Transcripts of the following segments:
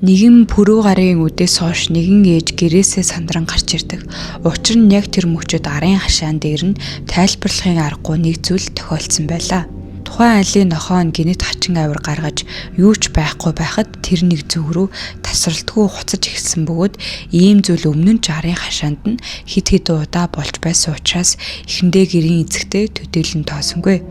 Нэгэн пүрэв гарын үдээс хойш нэгэн ээж гэрээсээ сандран гарч ирдэг. Учир нь яг тэр мөчөд арын хашаан дээр нь тайлбарлахын аргагүй нэг зүйл тохиолдсон байлаа. Тухайн айлын нохоо нь гинэт хачин авир гаргаж юу ч байхгүй байхад тэр нэг зүг рүү тасралтгүй хуцаж эхэлсэн бөгөөд ийм зүйл өмнө нь арын хашаанд нь хид удаа болж байсан учраас эхэндээ гэрийн эзэгтэй төдийлөн тоосонгүй.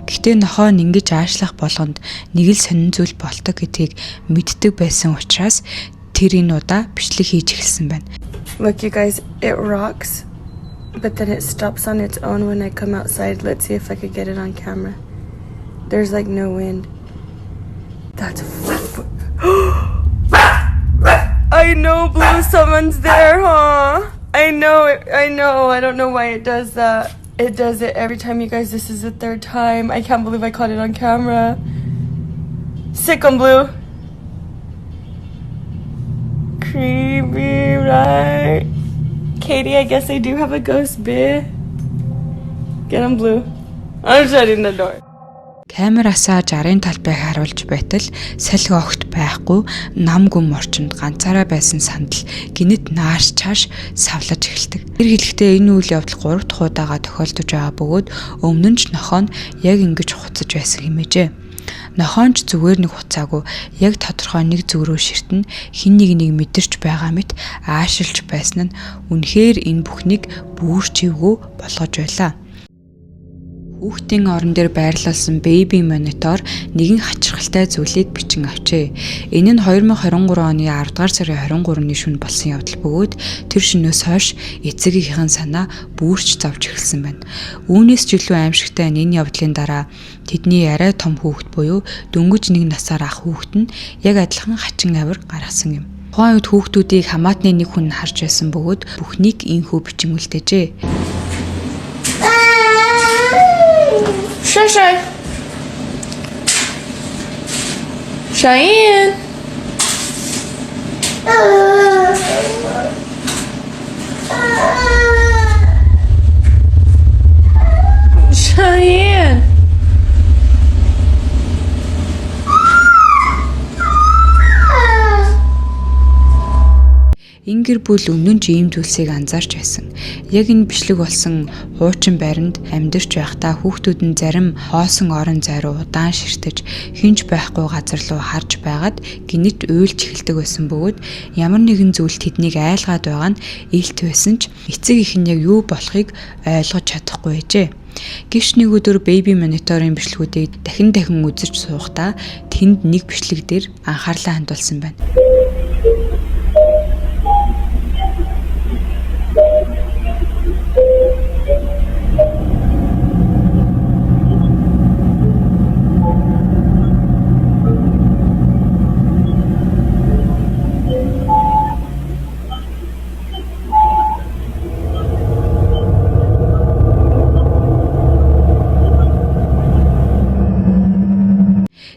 Гэхдээ нохоо нь ингэж аашлах болгонд нэг л сонин зүйл болдог гэдгийг мэддэг байсан учраас тэр энэ удаа бичлэг хийж эхэлсэн байна. Look you guys, it rocks, but then it stops on its own when I come outside. Let's see if I could get it on camera. There's like no wind. That's I know, Blue, someone's there, huh? I know it, I know. I don't know why it does that. It does it every time, you guys. This is the third time. I can't believe I caught it on camera. Sick on Blue. Creepy, right? Katie, I guess I do have a ghost, babe. Get on Blue. I'm shutting the door. Камераасаа жарын талбайг харуулж байтал салхи огт байхгүй нам гүм орчинд ганцаараа байсан сандал гинэт нааш чааш савлаж эхэлдэг. Тэр хэлэхдээ энэ үйл явдал 3 дахь удаага тохиолдож байгаа бөгөөд өмнө нь ч нохоо нь яг ингэж хуцаж байсан хэмээжээ. Нохоо нь ч зүгээр нэг хуцаагүй яг тодорхой нэг зүг рүү ширтэн хин нэг мэдэрч байгаа мэт аашилж байсан нь үнэхээр энэ бүхнийг бүрчивгүй болгож байлаа. Хүүхдийн орон дээр байрлуулсан baby monitor нэгэн хачирхалтай зүйлийг бичин авчээ. Энэ нь 2023 оны 10 дугаар сарын 23-ны шөнө болсон явдал бөгөөд тэр шөнөөс хойш эцэгийнхээ санаа бүрч завж эхэлсэн байна. Үүнээс ч илүү аимшигтай нь энэ явдлын дараа тэдний арай том хүүхэд буюу дөнгөж 1 насаар ах хүүхэд нь яг адилхан хачин авир гаргасан юм. Тухайн үед хүүхдүүдийг хамаатны нэг хүн харж байсан бөгөөд бүхнийг инхүү бичин үлдээжээ. Shy. Cheyenne. Cheyenne. Ингэр бүл өмнө нь ч ийм зүйлсийг анзаарч байсан. Яг энэ бичлэг болсон хуучин байранд амьдарч байхдаа хүүхдүүд нь зарим хоосон орон зай руу удаан ширтэж хинж байхгүй газар руу харж байгаад гинэт уйлж эхэлдэг байсан бөгөөд ямар нэгэн зүйл тэднийг айлгаад байгаа нь илт байсан ч эцэг их нь яг юу болохыг ойлгож чадахгүй ээжээ. Гэвч нэг өдөр baby monitor-ын бичлгүүдийг дахин үзэж суухдаа тэнд нэг бичлэг дээр анхаарлаа хандуулсан байна.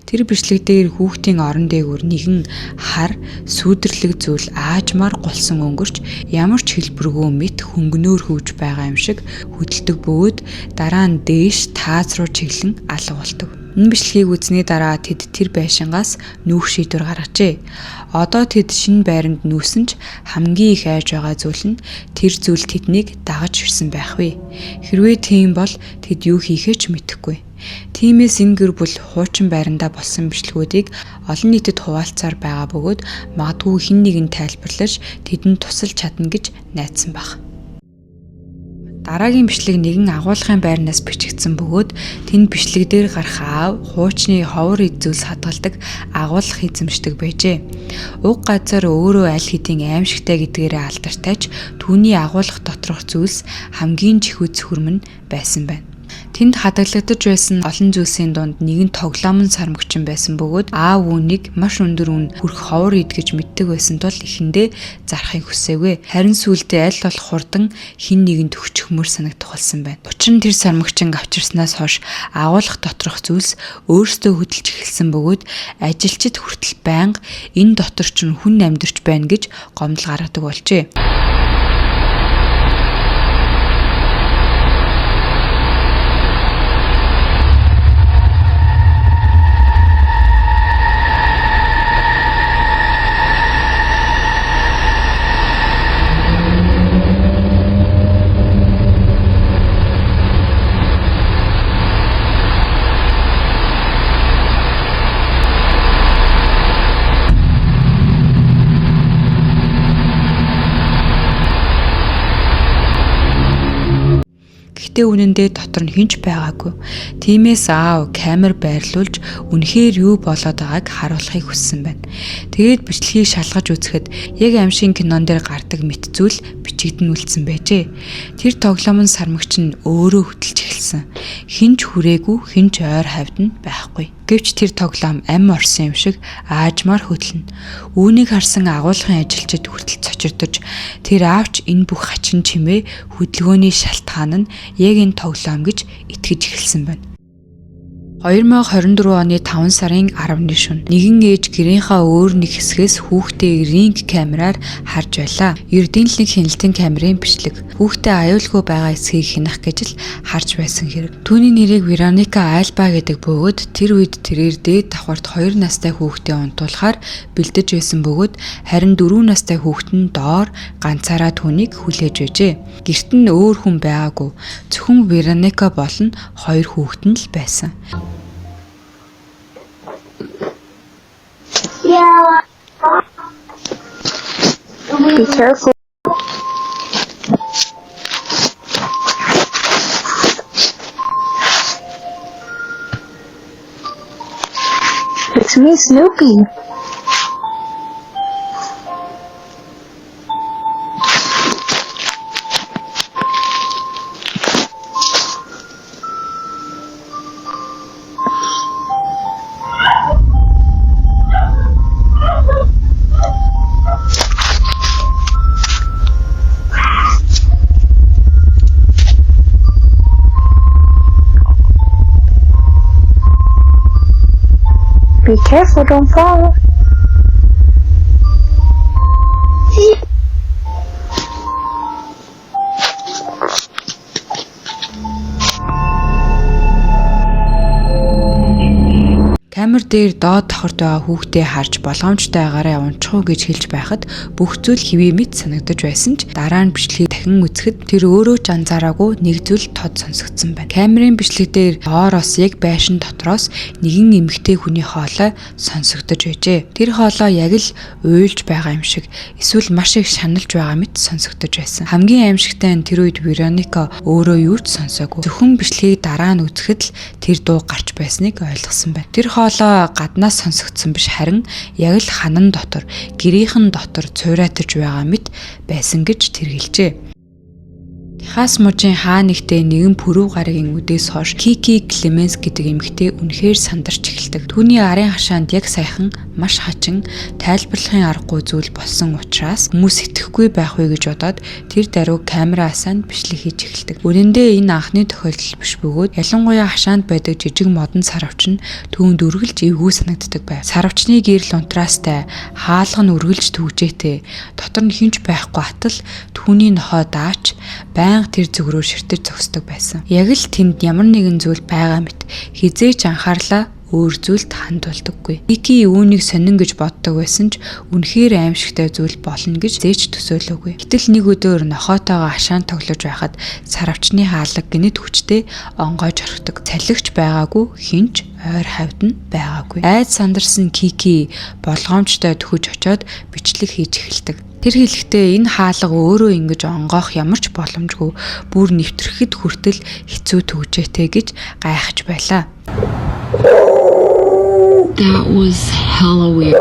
Тэр бичлэг дээр хүүхдийн орон дээгүүр нэгэн хар сүйдэрлэг зүйл аажмаар голсон өнгөрч ямар ч хэлбэргүй мэт хөнгөнөөр хөвж байгаа юм шиг хөдөлдөг бөгөөд дараа нь дээш тааз руу чиглэн алга болдог. Энэ бичлэгийг үзсний дараа тэд тэр байшингаас нүүх шийдвэр гаргажээ. Одоо тэд шинэ байранд нүүсэн ч хамгийн их айж байгаа зүйл нь тэр зүйл тэднийг дагаж ирсэн байх вэ. Хэрвээ тийм бол тэд юу хийхээ ч мэдэхгүй. Тиймээс энэ гэр бүл хуучин байрандаа болсон бичлгүүдийг олон нийтэд хуваалцаар байгаа бөгөөд магадгүй хэн нэгэн тайлбарлаж тэдэнд тусалж чадна гэж найдсан баг. Дараагийн бичлэг нэгэн агуулгын байрнаас бичигдсэн бөгөөд тэнд бичлэг дээр гарах аав хуучны ховор эзүүлс хадгалдаг агуулга эзэмшдэг байжээ. Уг газар өөрөө аль хэдийн аимшигтай гэдгээрээ алдартай ч түүний агуулга доторх зүйлс хамгийн чихүүц хүрмэн байсан байна. Тэнд хадгалагдаж байсан олон зүйлсийн дунд нэгэн тоглоомн сармөгчин байсан бөгөөд аав үүнийг маш өндөр үн хүрх ховор идгэж мэддэг байсан тул эхэндээ зарахыг хүсээгүй. Харин сүүлдээ аль болох хурдан хин нэгэнд өгчхмөр санагдах болсон байна. Учир нь тэр сармөгчин авчирснаас хойш агуулгах доторх зүйлс өөрсдөө хөдөлж эхэлсэн бөгөөд ажилчид хүртэл байнга энэ дотор ч хүн амьдарч байна гэж гомдол гаргадаг болжээ. Гэхдээ үнэндээ дотор нь хинч байгаагүй. Тиймээс аав камер байрлуулж үнэхээр юу болоод байгааг харуулахыг хүссэн байна. Тэгээд бичлэгийг шалгаж үзэхэд яг аимшиг кинон дээр гардаг мэт зүйл бичигдэн үлдсэн байжээ. Тэр тоглоомын сармагч нь өөрөө хөдөлж эхэлсэн. Хинч хүрээгүй, хинч ойр хавьд нь байхгүй. Гэвч тэр тоглоом ам орсон юм шиг аажмаар хөдлөнө. Үүнийг харсан агуулгын ажилчид хүртэл цочирдож тэр аавч энэ бүх хачин чимээ хөдөлгөөний шалтгаан нь яг энэ тоглоом гэж итгэж эхэлсэн байна. 2024 оны 5 сарын 10-ны шөнө нэгэн ээж гэрийнхаа өөр нэг хэсгээс хүүхдээ ринг камераар харж байлаа. Ердийн л нэг хяналтын камерын бичлэг. Хүүхдээ аюулгүй байгаа эсхийг хянах гэж л харж байсан хэрэг. Түүний нэрийг Вероника Альба гэдэг бөгөөд тэр үед тэрээр дээд давхарт 2 настай хүүхдээ унтуулахаар бэлдэж байсан бөгөөд харин 4 настай хүүхэд нь доор ганцаараа түүнийг хүлээж байжээ. Гэрт нь өөр хүн байгаагүй. Зөвхөн Вероника болон 2 хүүхэд нь л байсан. Yeah. Be careful. It's me, Snoopy. Be careful, don't fall. Камер дээр доод давхарт байгаа хүүхдээ харж болгоомжтой агаараа унчих уу гэж хэлж байхад бүх зүйл хэвээ мэт санагдаж байсан ч дараа нь бичлэгийг дахин үзэхэд тэр өөрөө ч анзаараагүй нэг зүйл тод сонсогдсон байна. Камерын бичлэг дээр доороос яг байшин дотроос нэгэн эмэгтэй хүний хоолой сонсогдож байжээ. Тэр хоолой яг л уйлж байгаа юм шиг эсвэл маш их шаналж байгаа мэт сонсогдож байсан. Хамгийн аимшигтай нь тэр үед Вероника өөрөө юу ч сонсоогүй. Зөвхөн бичлэгийг дараа нь үзэхэд л тэр дуу гарч байсныг ойлгосон байна. Тэр хоолой гаднаас сонсогдсон биш харин яг л ханан дотор гэрийнхэн дотор цуйратаж байгаа мэт байсан гэж тэр хэлжээ. Техас мужийн хаа нэгтээ нэгэн пүрэв гарагийн үдээс хойш Кики Клеменс гэдэг эмэгтэй үнэхээр сандарч эхэлдэг. Түүний арын хашаанд яг саяхан маш хачин тайлбарлахын аргагүй зүйл болсон учраас хүмүүс итгэхгүй байх вэ гэж бодоод тэр даруй камераасаа бичлэг хийж эхэлдэг. Үнэндээ энэ анхны тохиолдол биш бөгөөд ялангуяа хашаанд байдаг жижиг модон сарвч нь түүнд үргэлж эвгүй санагддаг байв. Сарвчны гэрэл унтраастай, хаалга нь үргэлж төгжээтэй, дотор нь хинч байхгүй атал түүний нохой даач байнга тэр зүг рүү ширтэж зогсдог байсан. Яг л тэнд ямар нэгэн зүйл байгаа мэт хизээч анхаарлаа өөр зүйлд хандуулдаггүй. Кики үүнийг сонин гэж боддог байсан ч үнэхээр аимшигтай зүйл болно гэж зээч төсөөлөөгүй. Гэтэл нэг өдөр нохоотойгоо хашаан тоглож байхад сарвчны хаалга гинэт хүчтэй онгойж орхидог. Цалигч байгаагүй, хинч ойр хавьд нь байгаагүй. Айд сандарсан Кики болгоомжтой төхөж очоод бичлэг хийж эхэлдэг. Тэр хэлэхдээ энэ хаалга өөрөө ингэж онгоох ямар ч боломжгүй бүр нэвтрэхэд хүртэл хэцүү төгжээтэй гэж гайхаж байлаа. That was hella weird.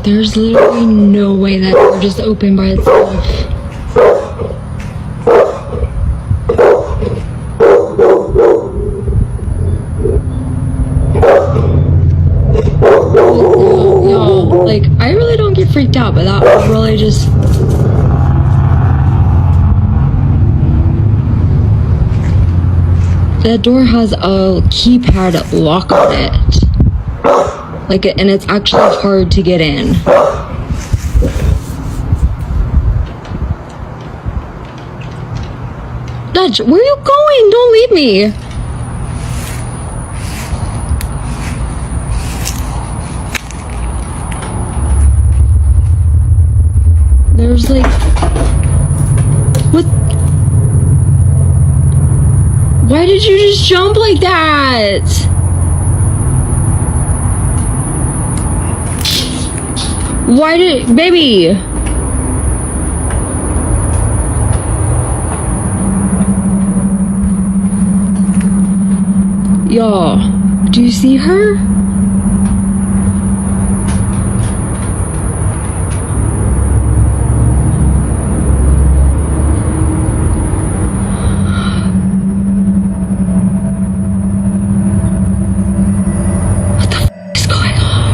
There's literally no way that door just opened by itself. Like, I really don't get freaked out, but that was really just... That door has a keypad lock on it. Like, and it's actually hard to get in. Dutch, where are you going? Don't leave me. There's like, what? Why did you just jump like that? Why did, baby? Y'all, do you see her? What the f is going on?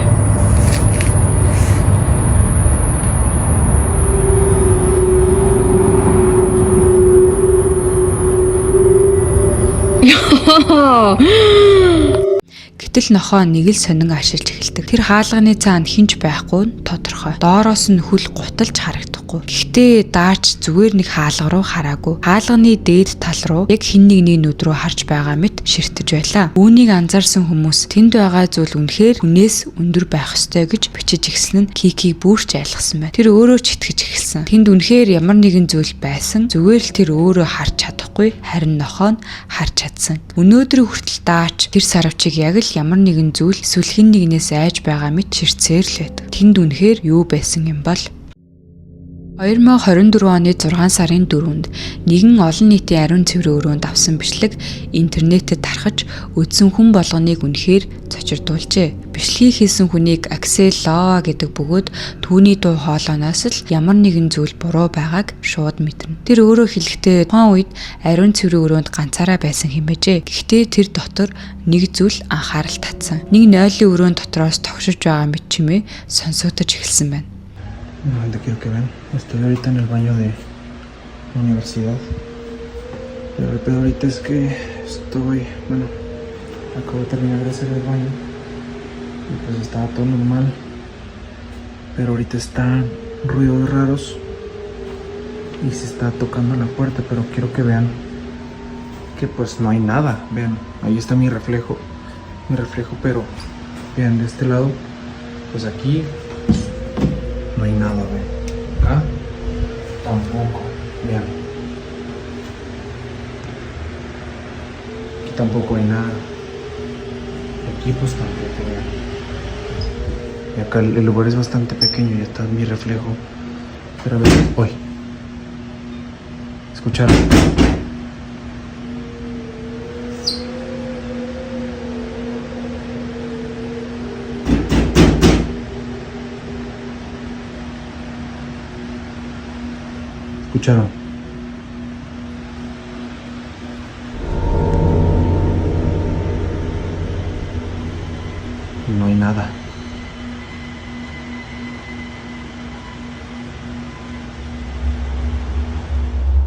Гэтэл нохоо нэг л сонин ашиглаж эхэлдэг. Тэр хаалганы цаанд хинж байхгүй нь тодорхой. Доороос нь хүл гуталж харагдахгүй. Гэхдээ даач зүгээр нэг хаалга руу хараагүй. Хаалганы дээд тал руу яг хин нэгний нүд рүү харж байгаа мэт ширтэж байлаа. Үүнийг анзаарсан хүмүүс тэнд байгаа зүйл үнэхээр хүнээс өндөр байх ёстой гэж бичиж эхэлсэн нь Кикийг бүрч айлгсан байна. Тэр өөрөө ч итгэж эхэлсэн. Тэнд үнэхээр ямар нэгэн зүйл байсан. Зүгээр л тэр өөрөө харж чадахгүй, харин нохоо нь харж чадсан. Өнөөдөр хүртэл даач тэр сарвчийг яг л ямар нэгэн зүйл эсвэл хэн нэгнээс айж байгаа мэт ширтсээр л байдаг. Тэнд үнэхээр юу байсан юм бол 2024 оны 6 сарын 4-нд нэгэн олон нийтийн ариун цэврийн өрөөнд авсан бичлэг интернетэд тархаж үдсэн хүн болгоныг үнэхээр цочирдуулжээ. Бичлэгийг хийсэн хүнийг Аксел Лоо гэдэг бөгөөд түүний дуу хоолойноос л ямар нэгэн зүйл буруу байгааг шууд мэднэ. Тэр өөрөө хэлэхдээ тухайн үед ариун цэврийн өрөөнд ганцаараа байсан хэмээжээ. Гэхдээ тэр дотор нэг зүйл анхаарал татсан. Нэг нойлын өрөөнд дотроос тогшиж байгаа мэт чимээ сонсогдож эхэлсэн байна. No, te quiero que vean. Estoy ahorita en el baño de la universidad. Pero el pedo ahorita es que acabo de terminar de hacer el baño. Y pues estaba todo normal. Pero ahorita están ruidos raros. Y se está tocando la puerta, pero quiero que vean que pues no hay nada. Vean, ahí está mi reflejo. Pero vean de este lado, pues aquí no hay nada, vean. Acá tampoco, vean. Aquí tampoco hay nada. Aquí pues tampoco, vean. Y acá el lugar es bastante pequeño y está mi reflejo. Pero a ver, hoy. ¿Escucharon? ¿Escucharon? No hay nada.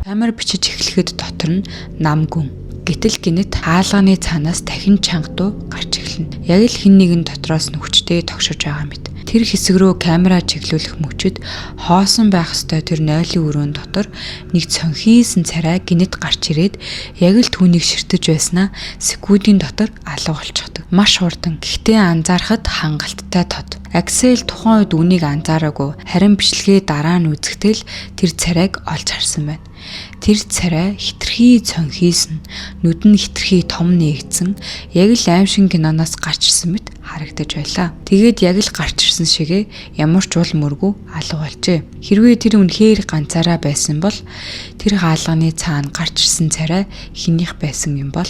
Камер бичиж эхлэхэд дотор нь нам гүн. Гэтэл гинэт хаалганы цаанаас дахин чанга дуу гарч эхэлнэ. Яг л хин нэгэн дотроос нь хүчтэй тогшож байгаа мэт. Тэр хэсэг рүү камера чиглүүлэх мөчөд хоосон байх ёстой тэр нойлын өрөөнд дотор нэг цонхийсэн царай гинэт гарч ирээд яг л түүнийг ширтэж байснаа секундын дотор алга болчихдог. Маш хурдан. Гэхдээ анзаарахад хангалттай тод. Аксел тухайн үед үнийг анзаараагүй. Харин бичлэгээ дараа нь үзэхдээ тэр царайг олж харсан байна. Тэр царай хитрхий цонхийсэн, нүд нь хитрхий том нээгдсэн, яг л аимшиг киноноос гарч ирсэн мэт харагдаж байлаа. Тэгээд яг л гарч ирсэн шигээ ямар ч уул мөргүй алга болжээ. Хэрвээ тэр үнэхээр ганцаараа байсан бол тэр хаалганы цаана гарч ирсэн царай хинийх байсан юм бол